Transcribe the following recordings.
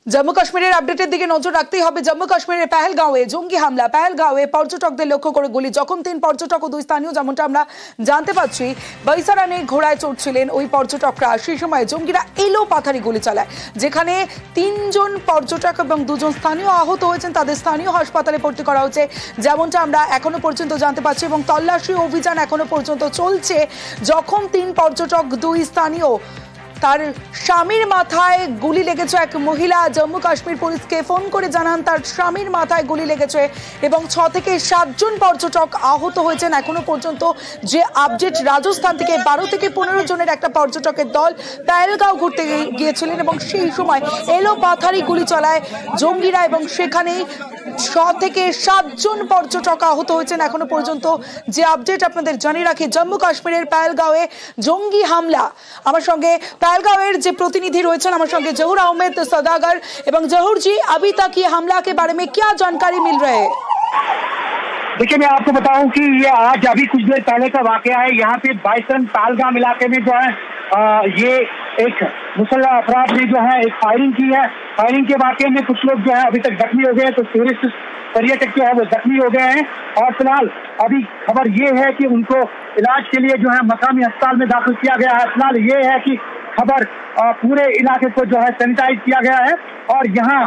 জম্মু কাশ্মীরের আপডেটের দিকে নজর রাখতেই হবে। জম্মু কাশ্মীরের পেহেলগাঁওয়ে জঙ্গি হামলা, পেহেলগাঁওয়ে পর্যটকদের লক্ষ্য করে গুলি, জখম 3 পর্যটক ও 2 স্থানীয়। যেমনটা আমরা জানতে পাচ্ছি, বৈসারানে ঘোড়ায় চড়ছিলেন ওই পর্যটকরা, সেই সময় জঙ্গিরা এলো পাথারি গুলি চালায়, যেখানে 3 জন পর্যটক এবং 2 জন স্থানীয় আহত হয়েছেন। তাদের স্থানীয় হাসপাতালে ভর্তি করা হচ্ছে, যেমনটা আমরা এখনো পর্যন্ত জানতে পাচ্ছি, এবং তল্লাশি অভিযান এখনো পর্যন্ত চলছে। জখম 3 পর্যটক, 2 স্থানীয়। তার স্বামীর মাথায় গুলি লেগেছে। এক মহিলা জম্মু কাশ্মীর পুলিশকে ফোন করে জানান তার স্বামীর মাথায় গুলি লেগেছে, এবং 6 থেকে 7 জন পর্যটক আহত হয়েছেন। এখনো পর্যন্ত যে আপডেট, রাজস্থান থেকে 12 থেকে 15 জনের একটা পর্যটকের দল পেহেলগাঁও ঘুরতে গিয়েছিলেন, এবং সেই সময় এলো পাথারি গুলি চালায় জঙ্গিরা, এবং সেখানেই 6 থেকে 7 জন পর্যটক আহত হয়েছেন। এখনো পর্যন্ত যে আপডেট আপনাদের জানিয়ে রাখি, জম্মু কাশ্মীরের পেহেলগাঁওয়ে জঙ্গি হামলা। আমার সঙ্গে पेहलगांव जो प्रतिनिधि रही है जहूर अहमद सौदागर। जहूर जी, अभी तक ये हमला के बारे में क्या जानकारी मिल रही है? देखिए, मैं आपको बताऊं कि ये आज अभी कुछ देर पहले का वाकया है। यहाँ पे बाइसन पेहलगाम इलाके में जो है ये एक मुसल्लह अफराद ने जो है एक फायरिंग की है। फायरिंग के वाकये में कुछ लोग जो है अभी तक जख्मी हो गए, तो टूरिस्ट पर्यटक जो है वो जख्मी हो गए हैं। और फिलहाल अभी खबर ये है कि उनको इलाज के लिए जो है मकामी अस्पताल में दाखिल किया गया है। फिलहाल ये है कि खबर पूरे इलाके को जो है सैनिटाइज किया गया है, और यहाँ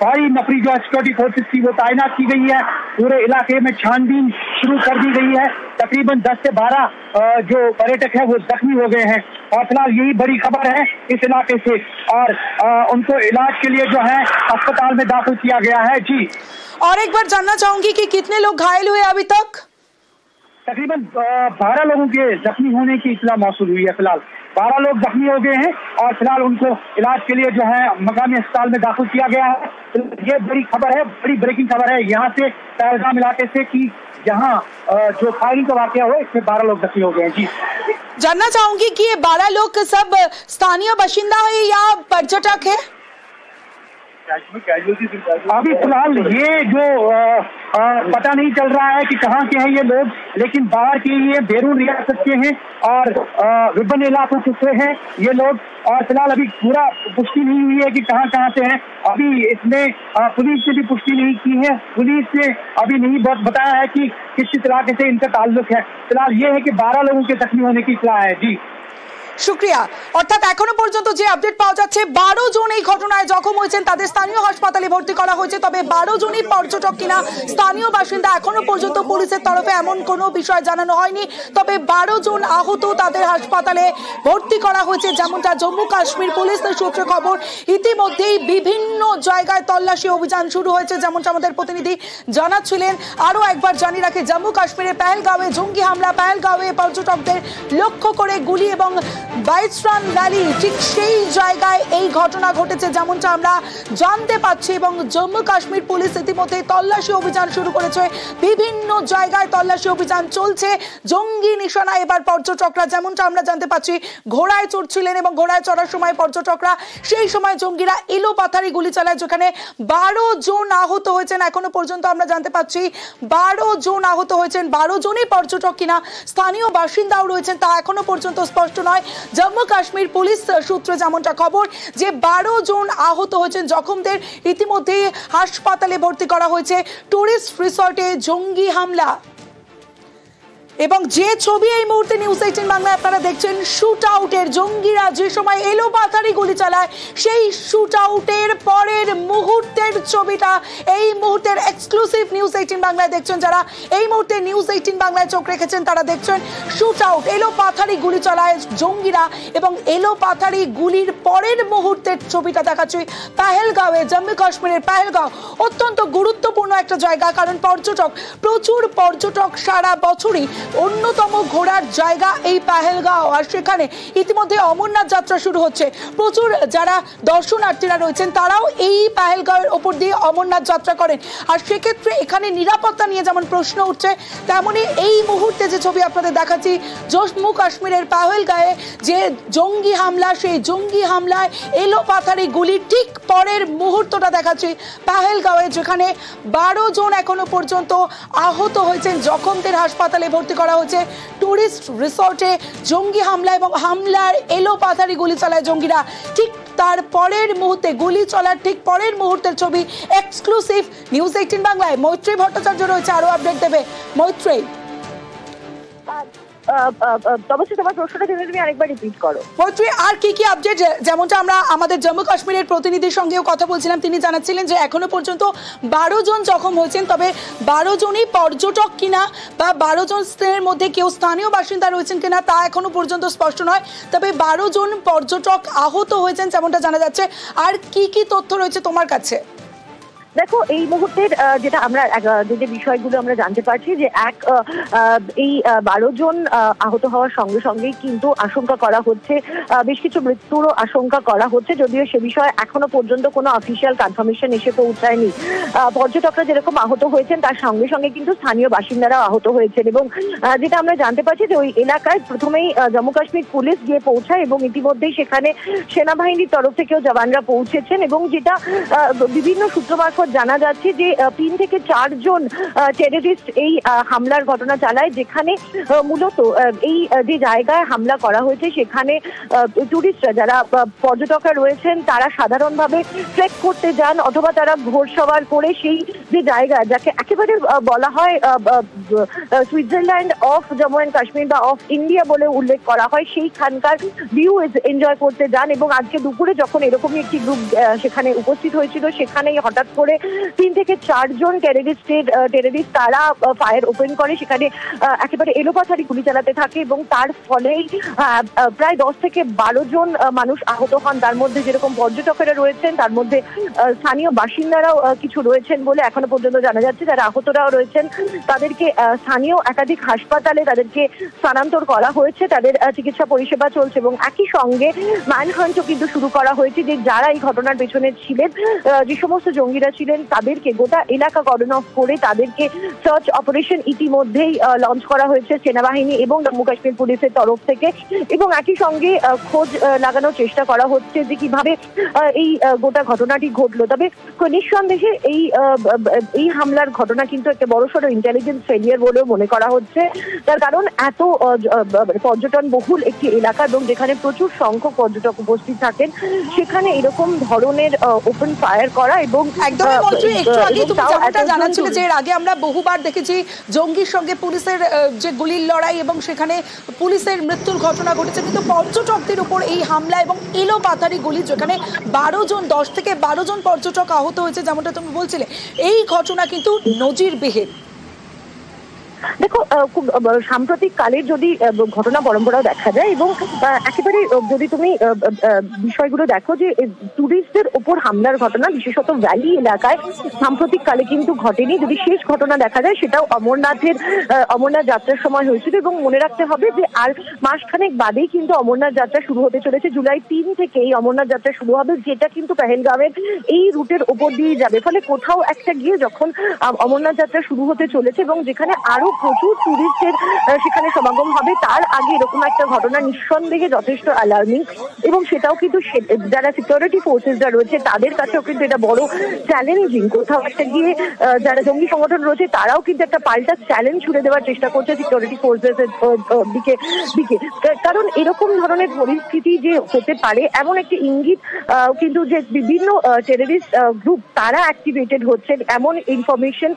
भारी नफरी जो सिक्योरिटी फोर्सेस की वो तैनात की गई है। पूरे इलाके में छानबीन शुरू कर दी गई है। तकरीबन 10 से 12 जो पर्यटक है वो जख्मी हो गए हैं, और फिलहाल यही बड़ी खबर है इस इलाके से, और उनको इलाज के लिए जो है अस्पताल में दाखिल किया गया है। जी, और एक बार जानना चाहूंगी कि कितने लोग घायल हुए अभी तक? तकरीबन 12 लोगों के जख्मी होने की इत्तला मौसूल हुई है। फिलहाल 12 लोग जख्मी हो गए हैं, और फिलहाल उनको इलाज के लिए जो है मकामी अस्पताल में दाखिल किया गया है। ये बड़ी खबर है, बड़ी ब्रेकिंग खबर है यहाँ से, पेहलगाम इलाके से, कि यहाँ जो फायरिंग का वाकया हुआ इसमें 12 लोग जख्मी हो गए हैं। जी, जानना चाहूंगी कि ये 12 लोग सब स्थानीय बाशिंदा है या पर्यटक है? अभी फिलहाल ये जो पता नहीं चल रहा है कि कहाँ के हैं ये लोग, लेकिन बाहर के ये बैरून रियासत के हैं और विभिन्न इलाकों से हैं ये लोग। और फिलहाल अभी पूरा पुष्टि नहीं हुई है कि कहाँ से हैं। अभी इसमें पुलिस ने भी पुष्टि नहीं की है। पुलिस ने अभी नहीं बताया है कि किस इलाके से इनका ताल्लुक है। फिलहाल ये है कि 12 लोगों के जख्मी होने की इत्तला है। जी, शुक्रिया। অর্থাৎ এখনো পর্যন্ত যে আপডেট পাওয়া যাচ্ছে, 12 জন এই ঘটনায় জখম হয়েছেন, তাদের স্থানীয় হাসপাতালে ভর্তি করা হয়েছে। তবে 12 জনই পর্যটক কিনা স্থানীয় বাসিন্দা এখনো পর্যন্ত পুলিশের তরফে এমন কোনো বিষয় জানানো হয়নি। তবে 12 জন আহত, তাদের হাসপাতালে ভর্তি করা হয়েছে, যেমনটা জম্মু কাশ্মীর পুলিশের সূত্রে খবর। ইতিমধ্যেই বিভিন্ন জায়গায় তল্লাশি অভিযান শুরু হয়েছে, যেমনটা আমাদের প্রতিনিধি জানাচ্ছিলেন। আরও একবার জানিয়ে রাখি, জম্মু কাশ্মীরের পেহেলগাঁওয়ে জঙ্গি হামলা, পেহেলগাঁওয়ে পর্যটকদের লক্ষ্য করে গুলি, এবং বাইসরান ভ্যালি ঠিক সেই জায়গায় এই ঘটনা ঘটেছে, যেমনটা আমরা জানতে পাচ্ছি। এবং জম্মু কাশ্মীর পুলিশ ইতিমধ্যে তল্লাশি অভিযান শুরু করেছে, বিভিন্ন জায়গায় তল্লাশি অভিযান চলছে। জঙ্গি নিশানা এবার পর্যটকরা, যেমনটা আমরা জানতে পাচ্ছি, ঘোড়ায় চড়ছিলেন, এবং ঘোড়ায় চড়ার সময় পর্যটকরা, সেই সময় জঙ্গিরা এলো পাথারি গুলি চালায়, যেখানে 12 জন আহত হয়েছেন। এখনো পর্যন্ত আমরা জানতে পাচ্ছি 12 জন আহত হয়েছেন। 12 জনই পর্যটক কিনা স্থানীয় বাসিন্দাও রয়েছেন তা এখনো পর্যন্ত স্পষ্ট নয়। জম্মু কাশ্মীর পুলিশ সূত্রে যেমনটা খবর যে 12 জন আহত হয়েছেন, জখমদের ইতিমধ্যে হাসপাতালে ভর্তি করা হয়েছে। টুরিস্ট রিসর্টে জঙ্গি হামলা, এবং যে ছবি এই মুহূর্তে নিউজ 18 বাংলায় আপনারা দেখছেন, শুট আউটের জঙ্গিরা যে সময় এলো পাথারি গুলি চালায়, সেই শুট আউটের পরের মুহূর্তের ছবিটা এই মুহূর্তের এক্সক্লুসিভ নিউজ 18 বাংলায় দেখছেন। যারা এই মুহূর্তে নিউজ 18 বাংলায় চোখ রেখেছেন তারা দেখছেন শুট আউট, এলো পাথারি গুলি চালায় জঙ্গিরা, এবং এলো পাথারি গুলির পরের মুহূর্তের ছবিটা দেখাচ্ছি পেহেলগাঁওয়ে। জম্মু কাশ্মীরের পেহেলগাঁও অত্যন্ত গুরুত্বপূর্ণ একটা জায়গা, কারণ প্রচুর পর্যটক সারা বছরই অন্যতম ঘোরার জায়গা এই পেহেলগাঁও। আর সেখানে ইতিমধ্যে অমরনাথ যাত্রা শুরু হচ্ছে। প্রচুর যারা দর্শনার্থীরা রয়েছেন তারাও এই পেহেলগাঁওয়ের ওপর দিয়ে অমরনাথ যাত্রা করেন। আর সেক্ষেত্রে এখানে নিরাপত্তা নিয়ে যেমন প্রশ্ন উঠছে, তেমনি এই মুহূর্তে যে ছবি আপনাদের দেখাচ্ছি, জম্মু কাশ্মীরের পেহেলগাঁওয়ে যে জঙ্গি হামলা, সেই জঙ্গি হামলায় এলো পাথারি গুলির ঠিক পরের মুহূর্তটা দেখাচ্ছি পেহেলগাঁওয়ে, যেখানে 12 জন এখনো পর্যন্ত আহত হয়েছেন, জখমদের হাসপাতালে ভর্তি করা হয়েছে। টুরিস্ট রিসর্টে জঙ্গি হামলা, এবং হামলার এলো পাথারি গুলি চালায় জঙ্গিরা ঠিক তার পরের মুহূর্তে গুলি চলার ঠিক পরের মুহূর্তের ছবি এক্সক্লুসিভ নিউজ 18 বাংলায়। মৈত্রী ভট্টাচার্য রয়েছে, আরো আপডেট দেবে। মৈত্রী, তবে তোমার প্রশ্নটা তুমি আরেকবার রিপিট করো। মৈত্রী, আর কি কি আপডেট? যেমনটা আমরা আমাদের জম্মু কাশ্মীরের প্রতিনিধির সঙ্গেও কথা বলছিলাম, তিনি জানাচ্ছিলেন যে এখনো পর্যন্ত 12 জন জখম হয়েছেন, তবে 12 জনই পর্যটক কিনা বা 12 জনের মধ্যে কেউ স্থানীয় বাসিন্দা রয়েছেন কিনা তা এখনো পর্যন্ত স্পষ্ট নয়। তবে 12 জন পর্যটক আহত হয়েছেন যেমনটা জানা যাচ্ছে। আর কি কি তথ্য রয়েছে তোমার কাছে? দেখো, এই মুহূর্তের যেটা আমরা যে বিষয়গুলো আমরা জানতে পারছি যে এই 12 জন আহত হওয়ার সঙ্গে সঙ্গেই কিন্তু আশঙ্কা করা হচ্ছে, বেশ কিছু মৃত্যুরও আশঙ্কা করা হচ্ছে, যদিও সে বিষয়ে এখনো পর্যন্ত কোনো অফিসিয়াল কনফার্মেশন এসে পৌঁছায়নি। পর্যটকরা যেরকম আহত হয়েছেন তার সঙ্গে সঙ্গে কিন্তু স্থানীয় বাসিন্দারাও আহত হয়েছেন, এবং যেটা আমরা জানতে পারছি যে ওই এলাকায় প্রথমেই জম্মু কাশ্মীর পুলিশ গিয়ে পৌঁছায় এবং ইতিমধ্যেই সেখানে সেনাবাহিনীর তরফ থেকেও জওয়ানরা পৌঁছেছেন, এবং যেটা বিভিন্ন সূত্র মারফত জানা যাচ্ছে যে 3 থেকে 4 জন টেররিস্ট এই হামলার ঘটনা চালায়, যেখানে মূলত এই যে জায়গায় হামলা করা হয়েছে সেখানে টুরিস্টরা যারা পর্যটকরা রয়েছেন তারা সাধারণভাবে ট্রেক করতে যান অথবা তারা ঘোড়সওয়ার করে সেই যে জায়গা যাকে একেবারে বলা হয় Switzerland of Jammu and Kashmir বা অফ ইন্ডিয়া বলে উল্লেখ করা হয়, সেইখানকার ভিউ এনজয় করতে যান। এবং আজকে দুপুরে যখন এরকমই একটি গ্রুপ সেখানে উপস্থিত হয়েছিল, সেখানেই হঠাৎ করে 3 থেকে 4 জন টেররিস্ট তারা ফায়ার ওপেন করে, সেখানে একেবারে এলোপাথারি গুলি চালাতে থাকে, এবং তার ফলেই প্রায় 10 থেকে 12 জন মানুষ আহত হন। তার মধ্যে যেরকম পর্যটকেরা রয়েছেন তার মধ্যে স্থানীয় বাসিন্দারাও কিছু রয়েছেন বলে এখনো পর্যন্ত জানা যাচ্ছে। যারা আহতরাও রয়েছেন তাদেরকে স্থানীয় একাধিক হাসপাতালে তাদেরকে স্থানান্তর করা হয়েছে, তাদের চিকিৎসা পরিষেবা চলছে, এবং একই সঙ্গে ম্যানহান্টও কিন্তু শুরু করা হয়েছে যে যারা এই ঘটনার পেছনে ছিলেন, যে সমস্ত জঙ্গিরা ছিলেন তাদেরকে গোটা এলাকা কর্ডন অফ করে তাদেরকে সার্চ অপারেশন ইতিমধ্যেই লঞ্চ করা হয়েছে সেনাবাহিনী এবং জম্মু কাশ্মীর পুলিশের তরফ থেকে, এবং একই সঙ্গে খোঁজ লাগানোর চেষ্টা করা হচ্ছে যে কিভাবে এই গোটা ঘটনাটি ঘটলো। তবে নিঃসন্দেহে এই হামলার ঘটনা কিন্তু একটা বড়সড় ইন্টেলিজেন্স ফেলিয়ার বলেও মনে করা হচ্ছে, তার কারণ এত পর্যটন বহুল একটি এলাকা এবং যেখানে প্রচুর সংখ্যক পর্যটক উপস্থিত থাকেন সেখানে এরকম ধরনের ওপেন ফায়ার করা এবং একটু আগে তুমি যেটা জানাচ্ছিলে যে এর আগে আমরা বহুবার দেখেছি জঙ্গির সঙ্গে পুলিশের যে গুলির লড়াই এবং সেখানে পুলিশের মৃত্যুর ঘটনা ঘটেছে, কিন্তু পর্যটকদের উপর এই হামলা এবং এলোপাথারি গুলি, যেখানে 10 থেকে 12 জন পর্যটক আহত হয়েছে যেমনটা তুমি বলছিলে, এই ঘটনা কিন্তু নজিরবিহীন। দেখো, খুব সাম্প্রতিক কালের যদি ঘটনা পরম্পরাও দেখা যায় এবং একেবারে যদি তুমি বিষয়গুলো দেখো যে টুরিস্টদের ওপর হামলার ঘটনা বিশেষত ভ্যালি এলাকায় সাম্প্রতিক কালে কিন্তু ঘটেনি। যদি শেষ ঘটনা দেখা যায় সেটাও অমরনাথ যাত্রার সময় হয়েছিল, এবং মনে রাখতে হবে যে আর মাসখানেক বাদেই কিন্তু অমরনাথ যাত্রা শুরু হতে চলেছে। জুলাই 3 থেকে এই অমরনাথ যাত্রা শুরু হবে, যেটা কিন্তু পেহেলগাঁওয়ের এই রুটের ওপর দিয়ে যাবে। ফলে কোথাও একটা গিয়ে যখন অমরনাথ যাত্রা শুরু হতে চলেছে এবং যেখানে আরো প্রচুর টুরিস্টের সেখানে সমাগম হবে, তার আগে এরকম একটা ঘটনা নিঃসন্দেহে যথেষ্ট অ্যালার্মিং, এবং সেটাও কিন্তু যারা সিকিউরিটি ফোর্সেসরা রয়েছে তাদের কাছেও কিন্তু এটা বড় চ্যালেঞ্জিং। কোথাও একটা গিয়ে যারা জঙ্গি সংগঠন রয়েছে তারাও কিন্তু একটা পাল্টা চ্যালেঞ্জ ছুড়ে দেওয়ার চেষ্টা করছে সিকিউরিটি ফোর্সেস দিকে, কারণ এরকম ধরনের পরিস্থিতি যে হতে পারে এমন একটি ইঙ্গিত কিন্তু যে বিভিন্ন টেররিস্ট গ্রুপ তারা অ্যাক্টিভেটেড হচ্ছেন এমন ইনফরমেশন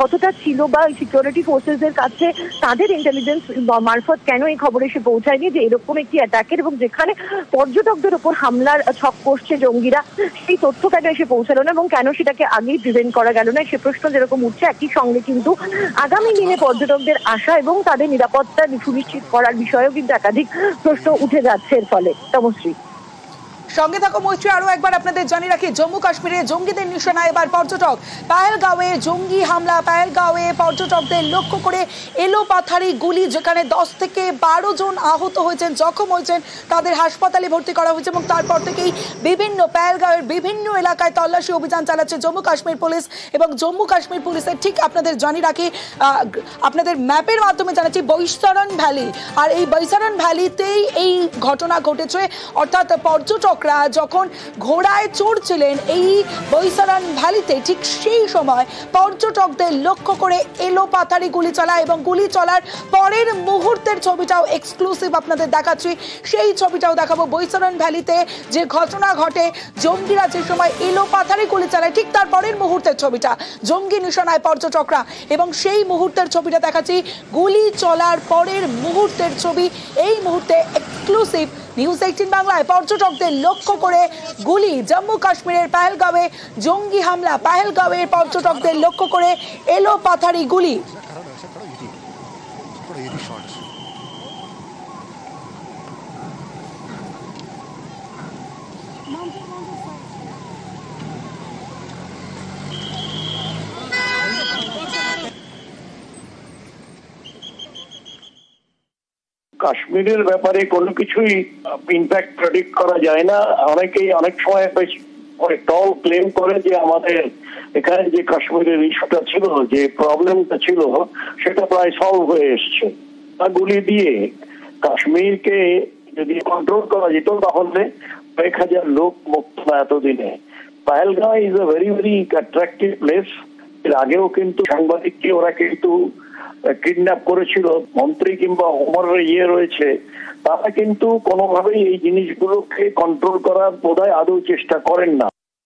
কতটা ছিল বা সিকিউরিটি ফোর্সেসের কাছে তাদের ইন্টেলিজেন্স মারফত কেন এই খবর এসে পৌঁছায়নি যে এরকম একটি অ্যাটাকের এবং যেখানে পর্যটকদের উপর হামলার ছক কষছে জঙ্গিরা, সেই তথ্য কেন এসে পৌঁছালো না এবং কেন সেটাকে আগেই প্রিভেন্ট করা গেল না, সে প্রশ্ন যেরকম উঠছে, একই সঙ্গে কিন্তু আগামী দিনে পর্যটকদের আশা এবং তাদের নিরাপত্তা সুনিশ্চিত করার বিষয়েও কিন্তু একাধিক প্রশ্ন উঠে যাচ্ছে এর ফলে। তমশ্রী, সঙ্গে থাকো মৈত্রী। আরো একবার আপনাদের জানিয়ে রাখি, জম্মু কাশ্মীরে জঙ্গিদের নিশানা এবার পর্যটক। পেহেলগাঁওয়ে জঙ্গি হামলা, পেহেলগাঁওয়ে পর্যটকদের লক্ষ্য করে এলোপাথারি গুলি, যেখানে 10 থেকে 12 জন আহত হয়েছেন, জখম হয়েছেন, তাদের হাসপাতালে ভর্তি করা হয়েছে এবং তারপর থেকেই পেহেলগাঁওয়ের বিভিন্ন এলাকায় তল্লাশি অভিযান চালাচ্ছে জম্মু কাশ্মীর পুলিশ। এবং জম্মু কাশ্মীর পুলিশের ঠিক আপনাদের জানিয়ে রাখি, আপনাদের ম্যাপের মাধ্যমে জানাচ্ছি বৈশারণ ভ্যালি, আর এই বৈশারণ ভ্যালিতেই এই ঘটনা ঘটেছে, অর্থাৎ পর্যটক পর্যটকরা যখন ঘোড়ায় চড়ছিলেন এই বৈসারান ভ্যালিতে, ঠিক সেই সময় পর্যটকদের লক্ষ্য করে এলোপাথারি গুলি চালায় এবং গুলি চলার পরের মুহূর্তের ছবিটাও এক্সক্লুসিভ আপনাদের দেখাচ্ছি। সেই ছবিটাও দেখাবো। বৈসারান ভ্যালিতে যে ঘটনা ঘটে, জঙ্গিরা যে সময় এলোপাথারি গুলি চালায়, ঠিক তার পরের মুহূর্তের ছবিটা, জঙ্গি নিশানায় পর্যটকরা, এবং সেই মুহূর্তের ছবিটা দেখাচ্ছি, গুলি চলার পরের মুহূর্তের ছবি। এই মুহূর্তে এক্সক্লুসিভ নিউজ 18 বাংলায় পর্যটকদের লক্ষ্য করে গুলি। জম্মু কাশ্মীরের পেহেলগাঁওয়ে জঙ্গি হামলা, পেহেলগাঁওয়ের পর্যটকদের লক্ষ্য করে এলোপাথারি গুলি। কাশ্মীরের ব্যাপারে কোনো কিছুই ইনফ্যাক্ট প্রেডিক্ট করা যায় না। অনেকেই অনেক সময় বেশ টল ক্লেম করে যে আমাদের এখানে যে কাশ্মীরের ইস্যুটা ছিল, যে প্রবলেমটা ছিল, সেটা প্রায় সলভ হয়ে এসছে। গুলি দিয়ে কাশ্মীরকে যদি কন্ট্রোল করা যেত তাহলে 1,000 লোক মুক্ত না এতদিনে। Pahalgam is a very very attractive place. এর আগেও কিন্তু সাংবাদিককে ওরা কিন্তু কিডন্যাপ করেছিল। মন্ত্রী কিংবা ওমরের রয়েছে, তারা কিন্তু কোনোভাবেই এই জিনিসগুলোকে কন্ট্রোল করার বোধহয় আদৌ চেষ্টা করেন না।